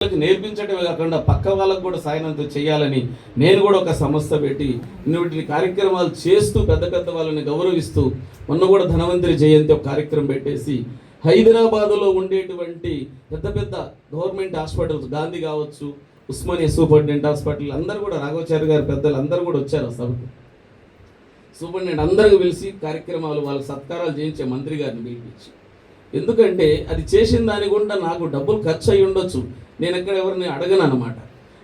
నేర్పించడమే కాకుండా పక్క వాళ్ళకు కూడా సాయనంత చేయాలని నేను కూడా ఒక సంస్థ పెట్టి ఇన్ని కార్యక్రమాలు చేస్తూ పెద్ద పెద్ద వాళ్ళని గౌరవిస్తూ మొన్న కూడా ధనవంతరి జయంతి ఒక కార్యక్రమం పెట్టేసి హైదరాబాదులో ఉండేటువంటి పెద్ద పెద్ద గవర్నమెంట్ హాస్పిటల్స్ గాంధీ కావచ్చు, ఉస్మానియా సూపరింటెండెంట్ హాస్పిటల్ అందరూ కూడా రాఘవాచార్య గారి పెద్దలు అందరూ కూడా వచ్చారు. సభకు సూపరింటెండెంట్ అందరికీ పిలిచి కార్యక్రమాలు వాళ్ళకి సత్కారాలు చేయించే మంత్రి గారిని పిలిపించి, ఎందుకంటే అది చేసిన దాని గుండా నాకు డబ్బులు ఖర్చు అయ్యి ఉండొచ్చు, నేను ఎక్కడ ఎవరిని అడగను అనమాట.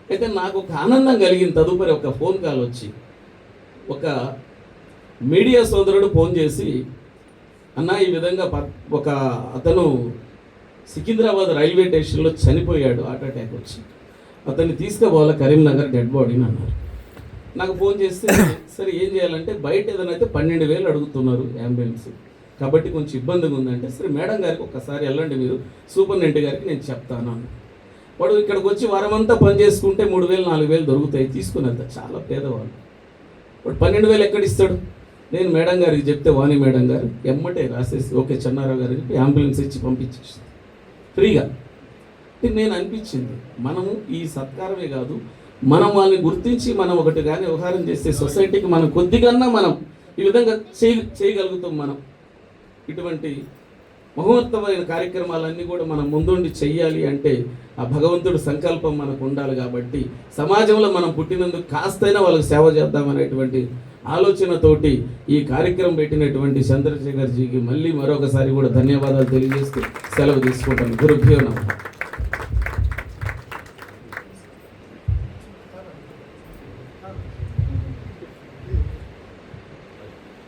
అయితే నాకు ఒక ఆనందం కలిగింది. తదుపరి ఒక ఫోన్ కాల్ వచ్చి ఒక మీడియా సోదరుడు ఫోన్ చేసి, అన్న ఈ విధంగా ఒక అతను సికింద్రాబాద్ రైల్వే స్టేషన్లో చనిపోయాడు, హార్ట్ అటాక్ వచ్చి, అతన్ని తీసుకుపోవాలి కరీంనగర్ డెడ్ బాడీని అన్నారు. నాకు ఫోన్ చేస్తే సరే ఏం చేయాలంటే బయట ఏదైనా అయితే 12,000 అడుగుతున్నారు అంబులెన్స్, కాబట్టి కొంచెం ఇబ్బందిగా ఉందంటే సరే మేడం గారికి ఒక్కసారి వెళ్ళండి మీరు, సూపరింటెండెంట్ గారికి నేను చెప్తాను అన్న. వాడు ఇక్కడికి వచ్చి వారమంతా పని చేసుకుంటే 3,000 4,000 దొరుకుతాయి, తీసుకుని వెళ్తారు. చాలా పేదవాళ్ళు. వాడు 12,000 ఎక్కడ ఇస్తాడు? నేను మేడం గారికి చెప్తే వాణి మేడం గారు ఎమ్మటే రాసేసి ఓకే చెన్నారావు గారికి చెప్పి అంబులెన్స్ ఇచ్చి పంపించేసి ఫ్రీగా. నేను అనిపించింది మనము ఈ సత్కారమే కాదు, మనం వాళ్ళని గుర్తించి మనం ఒకటి కానీ వ్యవహారం చేస్తే సొసైటీకి మనం కొద్దిగా మనం ఈ విధంగా చేయగలుగుతాం. మనం ఇటువంటి మహోత్తమైన కార్యక్రమాలన్నీ కూడా మనం ముందుండి చెయ్యాలి అంటే ఆ భగవంతుడి సంకల్పం మనకు ఉండాలి. కాబట్టి సమాజంలో మనం పుట్టినందుకు కాస్తైనా వాళ్ళకి సేవ చేద్దామనేటువంటి ఆలోచనతోటి ఈ కార్యక్రమం పెట్టినటువంటి చంద్రశేఖర్ జీకి మళ్ళీ మరొకసారి కూడా ధన్యవాదాలు తెలియజేస్తూ సెలవు తీసుకుంటాను. గురుభ్యో నమః.